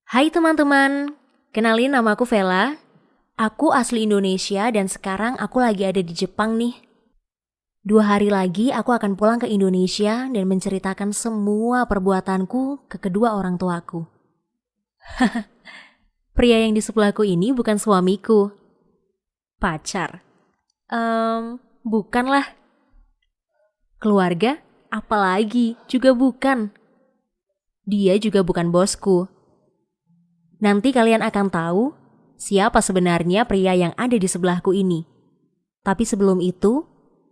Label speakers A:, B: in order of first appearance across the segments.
A: Hai teman-teman, kenalin nama aku Vela. Aku asli Indonesia dan sekarang aku lagi ada di Jepang nih. 2 hari lagi aku akan pulang ke Indonesia dan menceritakan semua perbuatanku ke kedua orang tuaku. Pria yang di sebelahku ini bukan suamiku. Pacar? Bukanlah. Keluarga? Apalagi, juga bukan. Dia juga bukan bosku. Nanti kalian akan tahu siapa sebenarnya pria yang ada di sebelahku ini. Tapi sebelum itu,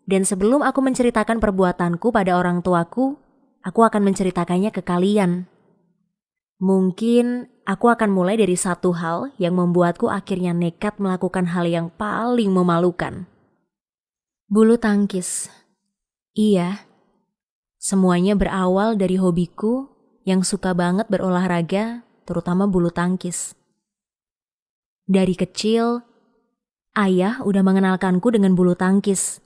A: dan sebelum aku menceritakan perbuatanku pada orang tuaku, aku akan menceritakannya ke kalian. Mungkin aku akan mulai dari satu hal yang membuatku akhirnya nekat melakukan hal yang paling memalukan. Bulu tangkis. Iya, semuanya berawal dari hobiku yang suka banget berolahraga, terutama bulu tangkis. Dari kecil, ayah udah mengenalkanku dengan bulu tangkis.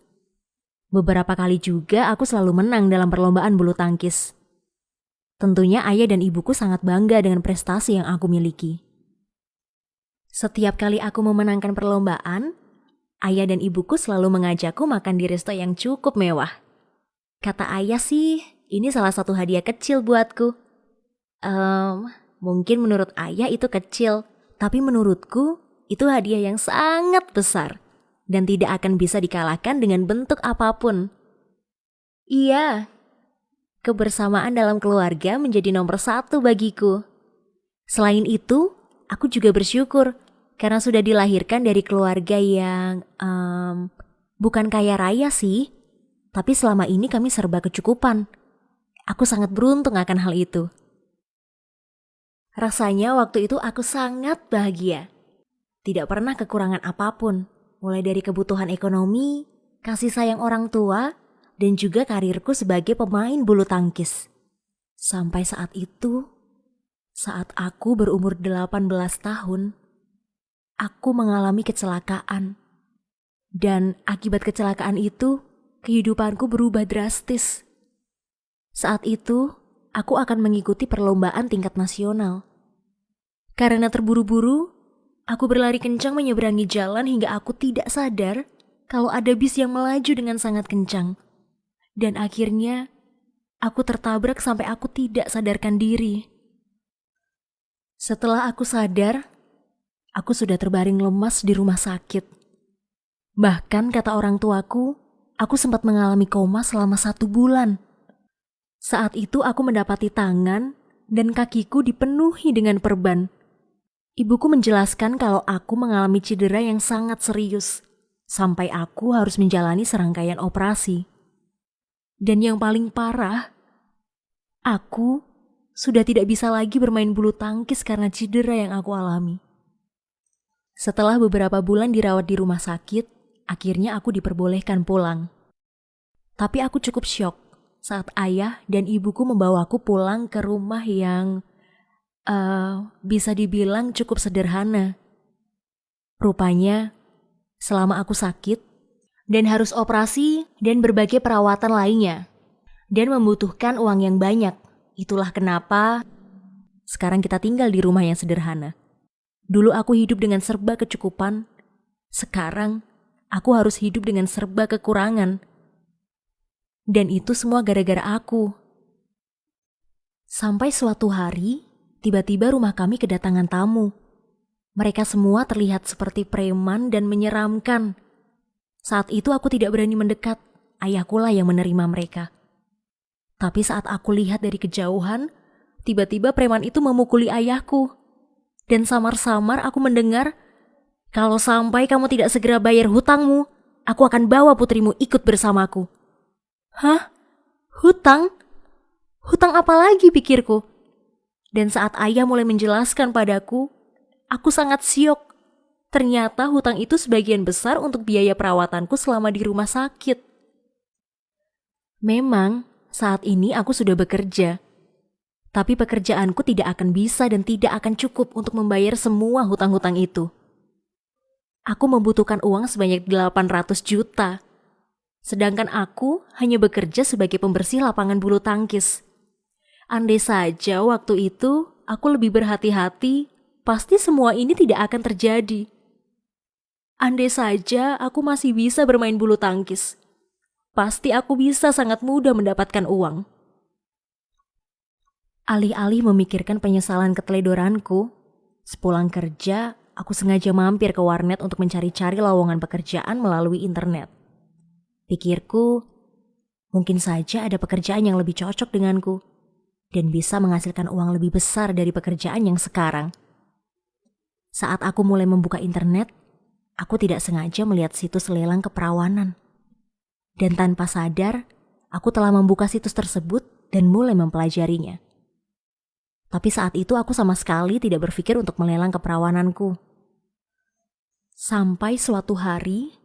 A: Beberapa kali juga aku selalu menang dalam perlombaan bulu tangkis. Tentunya ayah dan ibuku sangat bangga dengan prestasi yang aku miliki. Setiap kali aku memenangkan perlombaan, ayah dan ibuku selalu mengajakku makan di resto yang cukup mewah. Kata ayah sih, ini salah satu hadiah kecil buatku. Mungkin menurut ayah itu kecil, tapi menurutku itu hadiah yang sangat besar dan tidak akan bisa dikalahkan dengan bentuk apapun. Iya, kebersamaan dalam keluarga menjadi nomor 1 bagiku. Selain itu, aku juga bersyukur karena sudah dilahirkan dari keluarga yang bukan kaya raya sih, tapi selama ini kami serba kecukupan. Aku sangat beruntung akan hal itu. Rasanya waktu itu aku sangat bahagia. Tidak pernah kekurangan apapun, mulai dari kebutuhan ekonomi, kasih sayang orang tua, dan juga karirku sebagai pemain bulu tangkis. Sampai saat itu, saat aku berumur 18 tahun, aku mengalami kecelakaan. Dan akibat kecelakaan itu, kehidupanku berubah drastis. Saat itu, aku akan mengikuti perlombaan tingkat nasional. Karena terburu-buru, aku berlari kencang menyeberangi jalan hingga aku tidak sadar kalau ada bis yang melaju dengan sangat kencang. Dan akhirnya, aku tertabrak sampai aku tidak sadarkan diri. Setelah aku sadar, aku sudah terbaring lemas di rumah sakit. Bahkan kata orang tuaku, aku sempat mengalami koma selama 1 bulan. Saat itu aku mendapati tangan dan kakiku dipenuhi dengan perban. Ibuku menjelaskan kalau aku mengalami cedera yang sangat serius, sampai aku harus menjalani serangkaian operasi. Dan yang paling parah, aku sudah tidak bisa lagi bermain bulu tangkis karena cedera yang aku alami. Setelah beberapa bulan dirawat di rumah sakit, akhirnya aku diperbolehkan pulang. Tapi aku cukup syok saat ayah dan ibuku membawaku pulang ke rumah yang bisa dibilang cukup sederhana. Rupanya, selama aku sakit dan harus operasi dan berbagai perawatan lainnya, dan membutuhkan uang yang banyak, itulah kenapa sekarang kita tinggal di rumah yang sederhana. Dulu aku hidup dengan serba kecukupan, sekarang aku harus hidup dengan serba kekurangan. Dan itu semua gara-gara aku. Sampai suatu hari, tiba-tiba rumah kami kedatangan tamu. Mereka semua terlihat seperti preman dan menyeramkan. Saat itu aku tidak berani mendekat, ayahkulah yang menerima mereka. Tapi saat aku lihat dari kejauhan, tiba-tiba preman itu memukuli ayahku. Dan samar-samar aku mendengar, kalau sampai kamu tidak segera bayar hutangmu, aku akan bawa putrimu ikut bersamaku. Hah? Hutang? Hutang apa lagi pikirku? Dan saat ayah mulai menjelaskan padaku, aku sangat syok. Ternyata hutang itu sebagian besar untuk biaya perawatanku selama di rumah sakit. Memang, saat ini aku sudah bekerja. Tapi pekerjaanku tidak akan bisa dan tidak akan cukup untuk membayar semua hutang-hutang itu. Aku membutuhkan uang sebanyak 800 juta. Sedangkan aku hanya bekerja sebagai pembersih lapangan bulu tangkis. Andai saja waktu itu aku lebih berhati-hati, pasti semua ini tidak akan terjadi. Andai saja aku masih bisa bermain bulu tangkis, pasti aku bisa sangat mudah mendapatkan uang. Alih-alih memikirkan penyesalan keteledoranku, sepulang kerja, aku sengaja mampir ke warnet untuk mencari-cari lowongan pekerjaan melalui internet. Pikirku, mungkin saja ada pekerjaan yang lebih cocok denganku dan bisa menghasilkan uang lebih besar dari pekerjaan yang sekarang. Saat aku mulai membuka internet, aku tidak sengaja melihat situs lelang keperawanan. Dan tanpa sadar, aku telah membuka situs tersebut dan mulai mempelajarinya. Tapi saat itu aku sama sekali tidak berpikir untuk melelang keperawananku. Sampai suatu hari,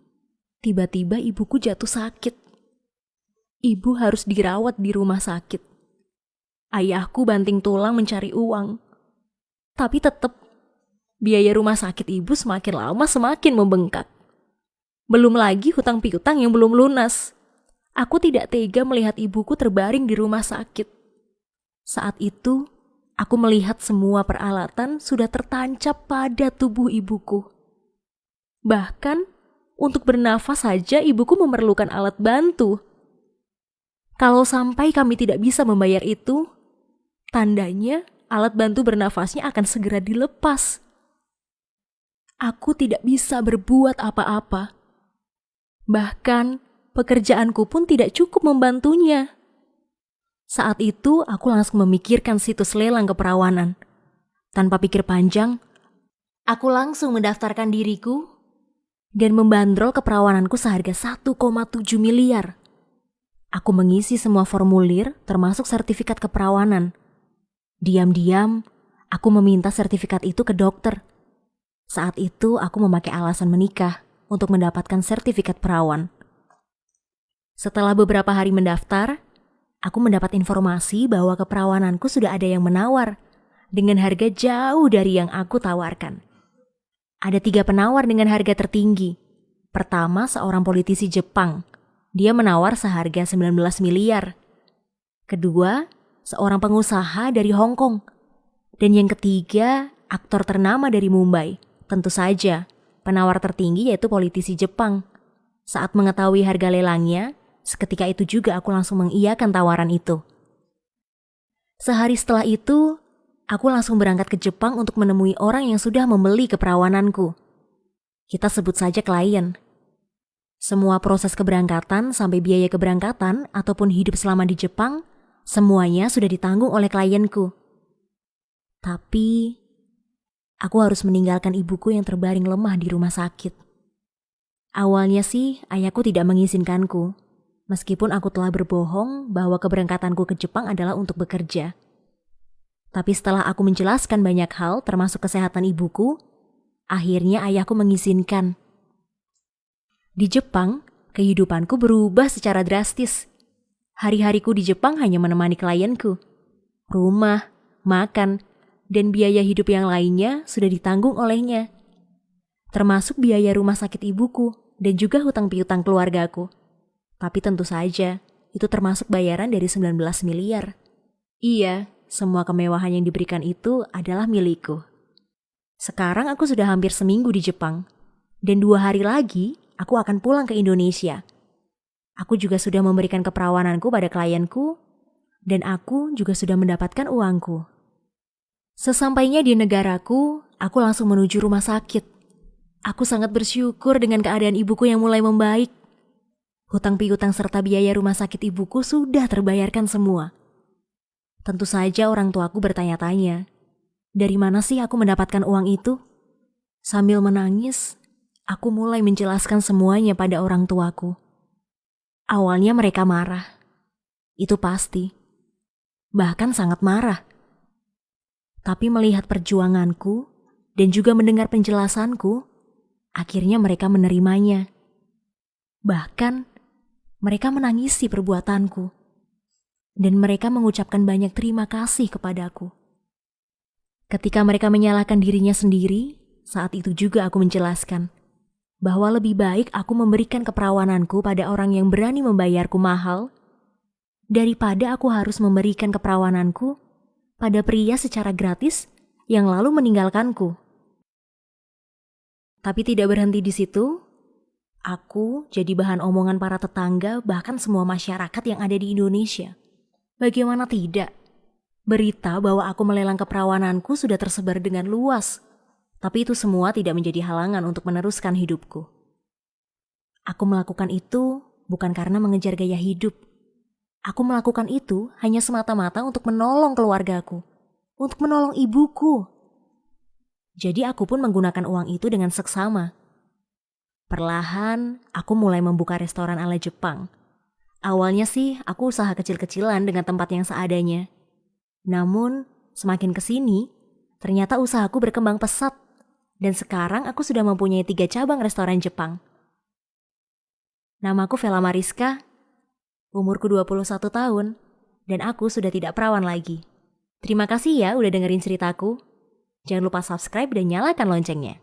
A: tiba-tiba ibuku jatuh sakit. Ibu harus dirawat di rumah sakit. Ayahku banting tulang mencari uang. Tapi tetap, biaya rumah sakit ibu semakin lama semakin membengkak. Belum lagi hutang piutang yang belum lunas. Aku tidak tega melihat ibuku terbaring di rumah sakit. Saat itu, aku melihat semua peralatan sudah tertancap pada tubuh ibuku. Bahkan, untuk bernafas saja ibuku memerlukan alat bantu. Kalau sampai kami tidak bisa membayar itu, tandanya alat bantu bernafasnya akan segera dilepas. Aku tidak bisa berbuat apa-apa. Bahkan, pekerjaanku pun tidak cukup membantunya. Saat itu, aku langsung memikirkan situs lelang keperawanan. Tanpa pikir panjang, aku langsung mendaftarkan diriku dan membandrol keperawananku seharga 1,7 miliar. Aku mengisi semua formulir termasuk sertifikat keperawanan. Diam-diam, aku meminta sertifikat itu ke dokter. Saat itu aku memakai alasan menikah untuk mendapatkan sertifikat perawan. Setelah beberapa hari mendaftar, aku mendapat informasi bahwa keperawananku sudah ada yang menawar dengan harga jauh dari yang aku tawarkan. Ada 3 penawar dengan harga tertinggi. Pertama, seorang politisi Jepang. Dia menawar seharga 19 miliar. Kedua, seorang pengusaha dari Hong Kong. Dan yang ketiga, aktor ternama dari Mumbai. Tentu saja, penawar tertinggi yaitu politisi Jepang. Saat mengetahui harga lelangnya, seketika itu juga aku langsung mengiyakan tawaran itu. Sehari setelah itu, aku langsung berangkat ke Jepang untuk menemui orang yang sudah membeli keperawananku. Kita sebut saja klien. Semua proses keberangkatan sampai biaya keberangkatan ataupun hidup selama di Jepang, semuanya sudah ditanggung oleh klienku. Tapi, aku harus meninggalkan ibuku yang terbaring lemah di rumah sakit. Awalnya sih, ayahku tidak mengizinkanku, meskipun aku telah berbohong bahwa keberangkatanku ke Jepang adalah untuk bekerja. Tapi setelah aku menjelaskan banyak hal termasuk kesehatan ibuku, akhirnya ayahku mengizinkan. Di Jepang, kehidupanku berubah secara drastis. Hari-hariku di Jepang hanya menemani klienku. Rumah, makan, dan biaya hidup yang lainnya sudah ditanggung olehnya. Termasuk biaya rumah sakit ibuku dan juga hutang piutang keluargaku. Tapi tentu saja, itu termasuk bayaran dari 19 miliar. Iya, semua kemewahan yang diberikan itu adalah milikku. Sekarang aku sudah hampir seminggu di Jepang. Dan 2 hari lagi, aku akan pulang ke Indonesia. Aku juga sudah memberikan keperawananku pada klienku, dan aku juga sudah mendapatkan uangku. Sesampainya di negaraku, aku langsung menuju rumah sakit. Aku sangat bersyukur dengan keadaan ibuku yang mulai membaik. Hutang piutang serta biaya rumah sakit ibuku sudah terbayarkan semua. Tentu saja orang tuaku bertanya-tanya, dari mana sih aku mendapatkan uang itu? Sambil menangis, aku mulai menjelaskan semuanya pada orang tuaku. Awalnya mereka marah. Itu pasti. Bahkan sangat marah. Tapi melihat perjuanganku dan juga mendengar penjelasanku, akhirnya mereka menerimanya. Bahkan, mereka menangisi perbuatanku. Dan mereka mengucapkan banyak terima kasih kepadaku. Ketika mereka menyalahkan dirinya sendiri, saat itu juga aku menjelaskan bahwa lebih baik aku memberikan keperawananku pada orang yang berani membayarku mahal daripada aku harus memberikan keperawananku pada pria secara gratis yang lalu meninggalkanku. Tapi tidak berhenti di situ, aku jadi bahan omongan para tetangga bahkan semua masyarakat yang ada di Indonesia. Bagaimana tidak? Berita bahwa aku melelang keperawananku sudah tersebar dengan luas. Tapi itu semua tidak menjadi halangan untuk meneruskan hidupku. Aku melakukan itu bukan karena mengejar gaya hidup. Aku melakukan itu hanya semata-mata untuk menolong keluargaku, untuk menolong ibuku. Jadi aku pun menggunakan uang itu dengan seksama. Perlahan, aku mulai membuka restoran ala Jepang. Awalnya sih aku usaha kecil-kecilan dengan tempat yang seadanya. Namun, semakin kesini, ternyata usahaku berkembang pesat. Dan sekarang aku sudah mempunyai 3 cabang restoran Jepang. Namaku Vela Mariska, umurku 21 tahun, dan aku sudah tidak perawan lagi. Terima kasih ya udah dengerin ceritaku. Jangan lupa subscribe dan nyalakan loncengnya.